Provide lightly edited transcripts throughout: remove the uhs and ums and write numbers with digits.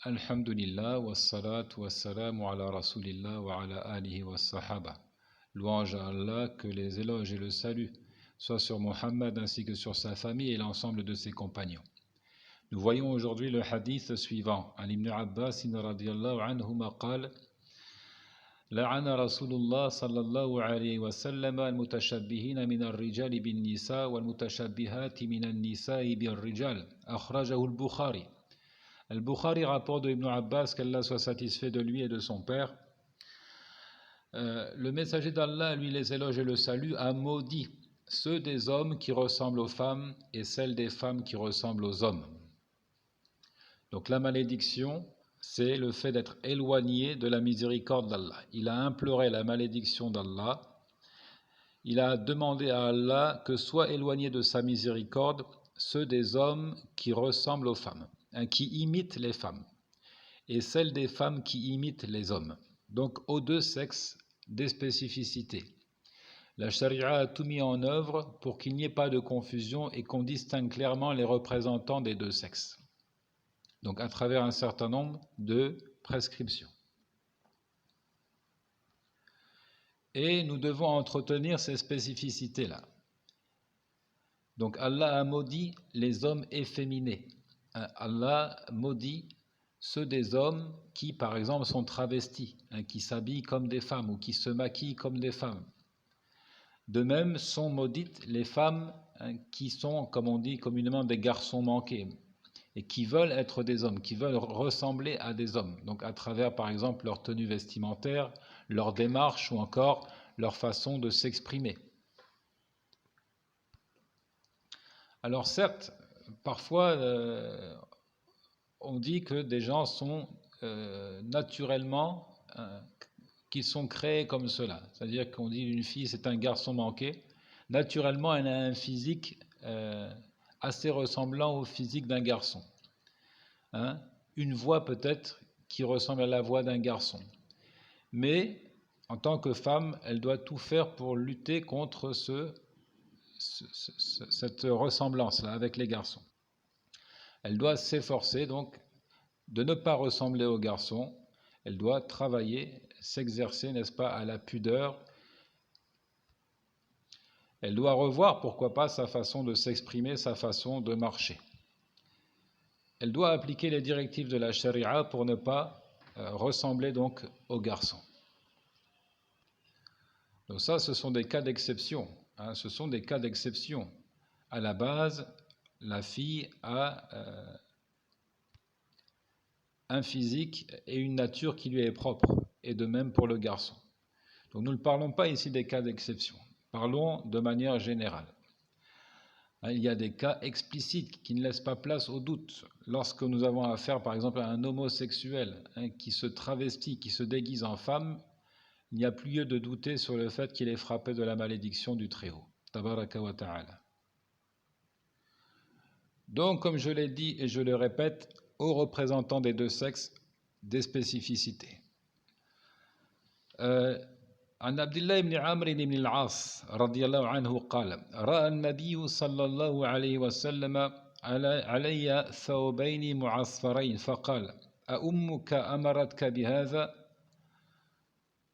Alhamdulillah, wassalatu wassalamu ala rasulillah wa ala alihi wa sahaba. Louange à Allah, que les éloges et le salut soient sur Mohammed ainsi que sur sa famille et l'ensemble de ses compagnons. Nous voyons aujourd'hui le hadith suivant. An ibn Abbas radiyallahu anhuma qala لعن رسول الله صلى الله عليه وسلم المتشبهين من الرجال بالنساء والمتشبهات من النساء بالرجال أخرجه البخاري. Al-Bukhari rapporte de Ibn Abbas, qu'Allah soit satisfait de lui et de son père. Le messager d'Allah, lui les éloges et le salut, a maudit ceux des hommes qui ressemblent aux femmes et celles des femmes qui ressemblent aux hommes. Donc la malédiction, c'est le fait d'être éloigné de la miséricorde d'Allah. Il a imploré la malédiction d'Allah. Il a demandé à Allah que soient éloignés de sa miséricorde ceux des hommes qui ressemblent aux femmes, qui imitent les femmes, et celles des femmes qui imitent les hommes. Donc aux deux sexes, des spécificités. La charia a tout mis en œuvre pour qu'il n'y ait pas de confusion et qu'on distingue clairement les représentants des deux sexes. Donc à travers un certain nombre de prescriptions. Et nous devons entretenir ces spécificités-là. Donc Allah a maudit les hommes efféminés. Allah maudit ceux des hommes qui, par exemple, sont travestis, qui s'habillent comme des femmes ou qui se maquillent comme des femmes. De même, sont maudites les femmes qui sont, comme on dit communément, des garçons manqués et qui veulent être des hommes, qui veulent ressembler à des hommes. Donc à travers, par exemple, leur tenue vestimentaire, leur démarche ou encore leur façon de s'exprimer. Alors certes, parfois, on dit que des gens sont naturellement, qu'ils sont créés comme cela. C'est-à-dire qu'on dit une fille, c'est un garçon manqué. Naturellement, elle a un physique assez ressemblant au physique d'un garçon. Une voix peut-être qui ressemble à la voix d'un garçon. Mais en tant que femme, elle doit tout faire pour lutter contre cette ressemblance-là avec les garçons. Elle doit s'efforcer donc de ne pas ressembler aux garçons. Elle doit travailler, s'exercer, n'est-ce pas, à la pudeur. Elle doit revoir, pourquoi pas, sa façon de s'exprimer, sa façon de marcher. Elle doit appliquer les directives de la charia pour ne pas ressembler donc aux garçons. Donc ça, ce sont des cas d'exception. Ce sont des cas d'exception. À la base, la fille a un physique et une nature qui lui est propre, et de même pour le garçon. Donc nous ne parlons pas ici des cas d'exception, parlons de manière générale. Il y a des cas explicites qui ne laissent pas place au doute. Lorsque nous avons affaire par exemple à un homosexuel qui se travestit, qui se déguise en femme, il n'y a plus lieu de douter sur le fait qu'il est frappé de la malédiction du Très-Haut. Tabaraka wa ta'ala. Donc, comme je l'ai dit et je le répète, aux représentants des deux sexes, des spécificités. عن عبد الله بن عمرو بن العاص رضي الله عنه قال رأى النبي صلى الله عليه وسلم علي ثوبين معصفرين فقال أأمك أمرتك بهذا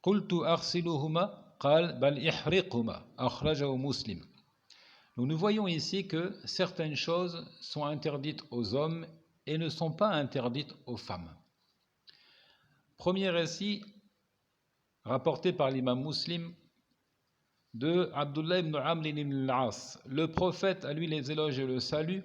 قلت أغسلهما قال بل احرقهما أخرجه مسلم. Nous voyons ici que certaines choses sont interdites aux hommes et ne sont pas interdites aux femmes. Premier récit rapporté par l'imam Muslim de Abdullah ibn Amr ibn al-As. Le prophète, à lui les éloges et le salut,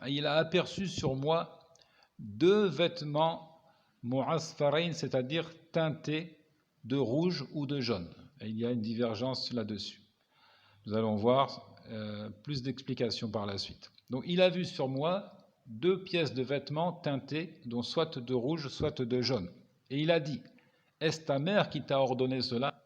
il a aperçu sur moi deux vêtements mu'asfarain, c'est-à-dire teintés de rouge ou de jaune. Et il y a une divergence là-dessus. Nous allons voir plus d'explications par la suite. Donc il a vu sur moi deux pièces de vêtements teintés, dont soit de rouge, soit de jaune. Et il a dit, est-ce ta mère qui t'a ordonné cela?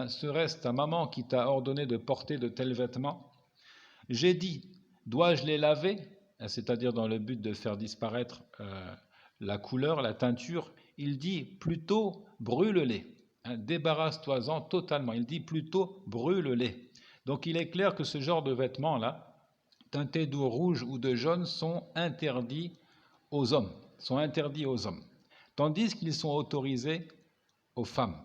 Serait-ce ta maman qui t'a ordonné de porter de tels vêtements? J'ai dit, dois-je les laver? C'est-à-dire dans le but de faire disparaître la couleur, la teinture. Il dit, plutôt brûle-les. Débarrasse-toi-en totalement. Il dit plutôt brûle-les. Donc il est clair que ce genre de vêtements-là, teintés de rouge ou de jaune, sont interdits aux hommes. sont interdits aux hommes, tandis qu'ils sont autorisés aux femmes.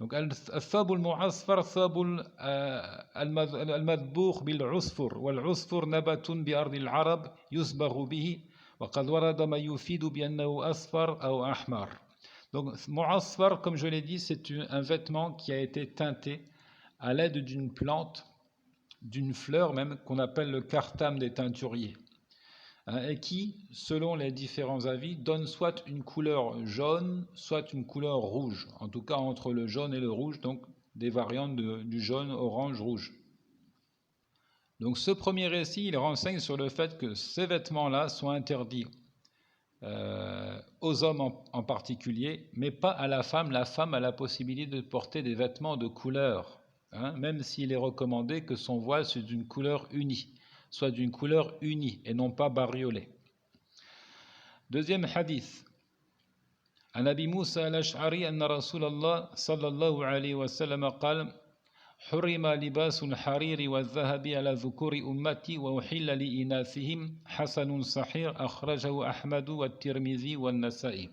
Donc, الثوب المعصفر ثوب المذبوخ بالعصفر والعصفر نبات بأرض العرب يصبغ به وقد ورد ما يفيد بأنه أصفر أو أحمر. Donc, mu'asfar, comme je l'ai dit, c'est un vêtement qui a été teinté à l'aide d'une plante, d'une fleur même, qu'on appelle le cartame des teinturiers, et qui, selon les différents avis, donne soit une couleur jaune, soit une couleur rouge. En tout cas, entre le jaune et le rouge, donc des variantes du jaune, orange, rouge. Donc ce premier récit, il renseigne sur le fait que ces vêtements-là sont interdits aux hommes en particulier, mais pas à la femme. La femme a la possibilité de porter des vêtements de couleur, même s'il est recommandé que son voile soit d'une couleur unie, et non pas bariolée. Deuxième hadith. عن أبي موسى الأشعري أن رسول الله صلى الله عليه وسلم قال حرم لباس الحرير والذهب على ذكور أمتي وأحل لإناثهم حسن صحيح أخرجه أحمد والترمذي والنسائي.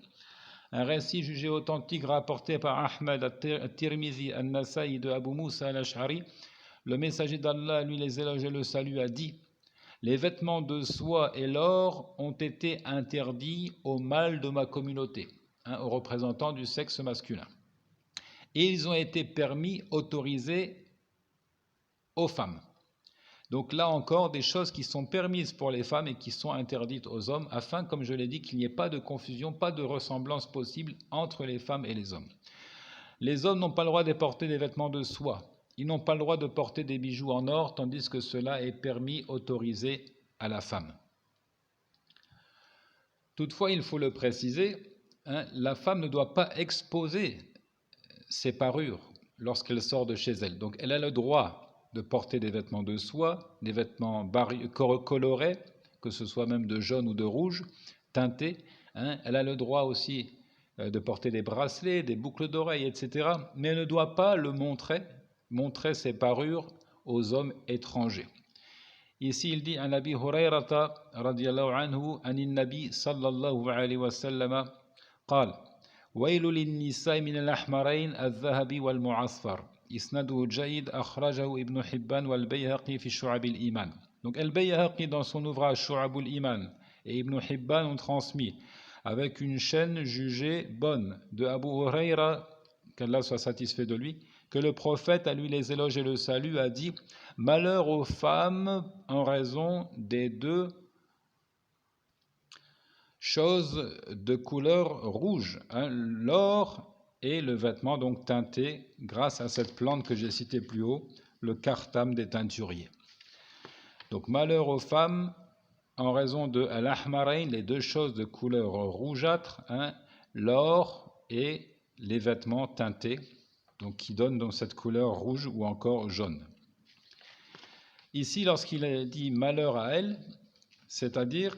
Un récit jugé authentique rapporté par Ahmed al-Tirmizi al-Nasa'i de Abu Musa al-Ash'ari, le messager d'Allah, lui les éloges et le salut, a dit: les vêtements de soie et l'or ont été interdits aux mâles de ma communauté, aux représentants du sexe masculin. Et ils ont été permis, autorisés aux femmes. Donc là encore, des choses qui sont permises pour les femmes et qui sont interdites aux hommes, afin, comme je l'ai dit, qu'il n'y ait pas de confusion, pas de ressemblance possible entre les femmes et les hommes. Les hommes n'ont pas le droit de porter des vêtements de soie. Ils n'ont pas le droit de porter des bijoux en or, tandis que cela est permis, autorisé à la femme. Toutefois, il faut le préciser, la femme ne doit pas exposer ses parures lorsqu'elle sort de chez elle. Donc elle a le droit de porter des vêtements de soie, des vêtements colorés, que ce soit même de jaune ou de rouge, teintés. Elle a le droit aussi de porter des bracelets, des boucles d'oreilles, etc. Mais elle ne doit pas le montrer ses parures aux hommes étrangers. Ici, il dit: An Abi Hurayrata radiyallahu anhu anin Nabi sallallahu alayhi wa sallam قال ويل للنساء من الأحمرين الذهب والمعصفر إسناده جيد أخرجه ابن حبان والبيهقي في شعب الإيمان. Donc Al-Bayhaqi dans son ouvrage Shu'ab al-Iman et Ibn Hibban ont transmis avec une chaîne jugée bonne de Abu Hurayra, qu'Allah soit satisfait de lui, que le prophète, à lui les éloges et le salut, a dit: malheur aux femmes en raison des deux choses de couleur rouge, l'or et le vêtement donc teinté grâce à cette plante que j'ai citée plus haut, le cartame des teinturiers. Donc malheur aux femmes en raison de al-ahmarain, les deux choses de couleur rougeâtre, l'or et les vêtements teintés, donc qui donnent donc cette couleur rouge ou encore jaune. Ici, lorsqu'il est dit malheur à elles, c'est-à-dire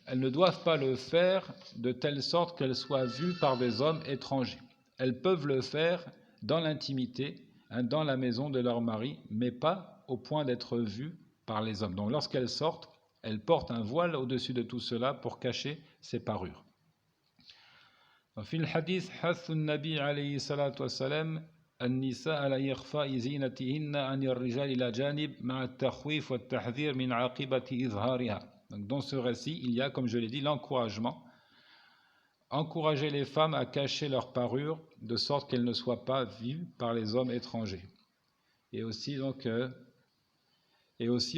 elles ne doivent pas le faire de telle sorte qu'elles soient vues par des hommes étrangers. Elles peuvent le faire dans l'intimité, dans la maison de leur mari, mais pas au point d'être vues par les hommes. Donc lorsqu'elles sortent, elles portent un voile au-dessus de tout cela pour cacher ses parures. وفي الحديث حث النبي عليه الصلاة والسلام النساء على إخفاء زينتهن عن الرجال إلى جانب مع التخويف والتحذير من عاقبة إظهارها. Donc dans ce récit, il y a, comme je l'ai dit, l'encouragement. Encourager les femmes à cacher leurs parures de sorte qu'elles ne soient pas vues par les hommes étrangers. Et aussi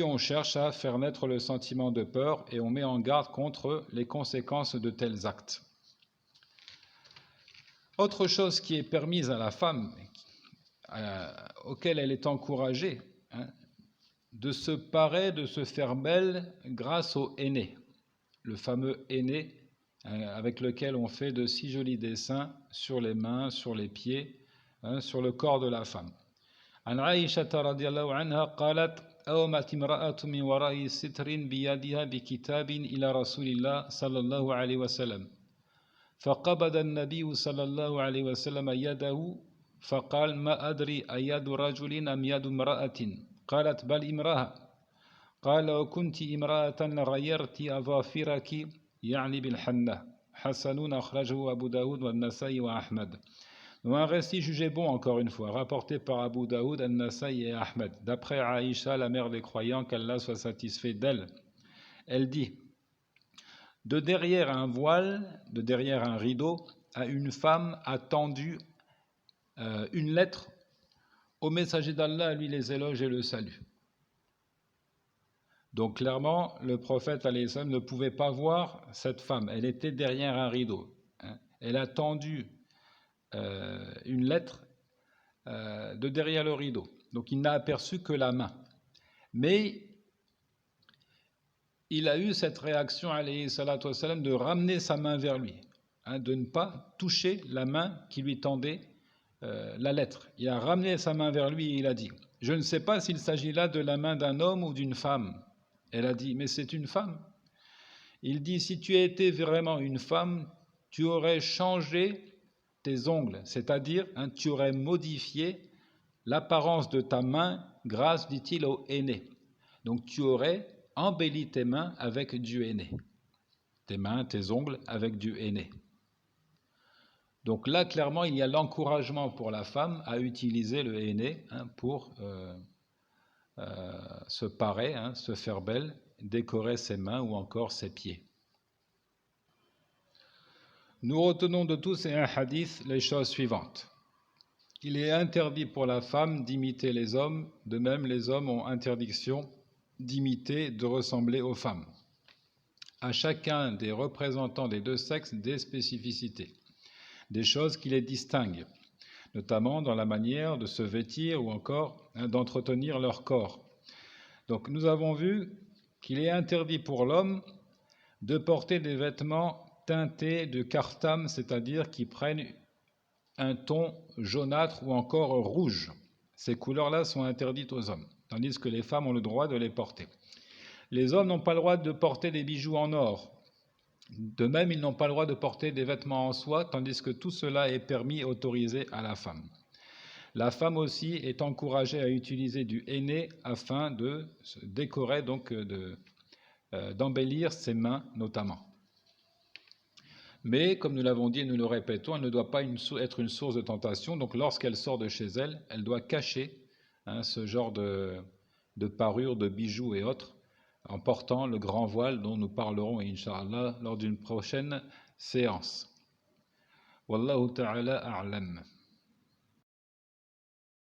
on cherche à faire naître le sentiment de peur et on met en garde contre les conséquences de tels actes. Autre chose qui est permise à la femme, auquel elle est encouragée, de se parer, de se faire belle grâce au henné, le fameux henné avec lequel on fait de si jolis dessins sur les mains, sur les pieds, sur le corps de la femme. عن عائشة رضي الله عنها قالت أومت امرأة من وراء ستر بيدها بكتاب إلى رسول الله صلى الله عليه وسلم فقبض النبي صلى الله عليه وسلم يده فقال ما أدري أيد رجل أم يد امرأة قالت بل امرأة قال وكنت امرأة غيرت أظافرك يعني بالحنة Hassanun akhrajahu Abu Daoud wa Nasa'i wa Ahmad. Un récit jugé bon, encore une fois, rapporté par Abu Daoud, An-Nasa'i et Ahmed. D'après Aïcha, la mère des croyants, qu'Allah soit satisfait d'elle, elle dit: de derrière un voile, de derrière un rideau, une femme a tendu une lettre au messager d'Allah, lui les éloges et le salut. Donc clairement, le prophète alayhi salam ne pouvait pas voir cette femme. Elle était derrière un rideau. Elle a tendu une lettre de derrière le rideau. Donc il n'a aperçu que la main. Mais il a eu cette réaction, alayhi salatu wassalam, de ramener sa main vers lui, de ne pas toucher la main qui lui tendait la lettre. Il a ramené sa main vers lui et il a dit: je ne sais pas s'il s'agit là de la main d'un homme ou d'une femme. Elle a dit: mais c'est une femme. Il dit: si tu étais vraiment une femme, tu aurais changé tes ongles, c'est-à-dire tu aurais modifié l'apparence de ta main grâce, dit-il, au henné. Donc tu aurais embelli tes mains avec du henné. Tes mains, tes ongles avec du henné. Donc là, clairement, il y a l'encouragement pour la femme à utiliser le henné pour se parer, se faire belle, décorer ses mains ou encore ses pieds. Nous retenons de tous ces hadiths les choses suivantes. Il est interdit pour la femme d'imiter les hommes, de même les hommes ont interdiction d'imiter, de ressembler aux femmes. À chacun des représentants des deux sexes des spécificités, des choses qui les distinguent, notamment dans la manière de se vêtir ou encore d'entretenir leur corps. Donc nous avons vu qu'il est interdit pour l'homme de porter des vêtements teintés de kartam, c'est-à-dire qui prennent un ton jaunâtre ou encore rouge. Ces couleurs-là sont interdites aux hommes, tandis que les femmes ont le droit de les porter. Les hommes n'ont pas le droit de porter des bijoux en or. De même, ils n'ont pas le droit de porter des vêtements en soie, tandis que tout cela est permis et autorisé à la femme. La femme aussi est encouragée à utiliser du henné afin de se décorer, donc d'embellir ses mains notamment. Mais, comme nous l'avons dit et nous le répétons, elle ne doit pas être une source de tentation. Donc lorsqu'elle sort de chez elle, elle doit cacher ce genre de parures, de bijoux et autres, en portant le grand voile dont nous parlerons, Inch'Allah, lors d'une prochaine séance. Wallahu ta'ala a'lam.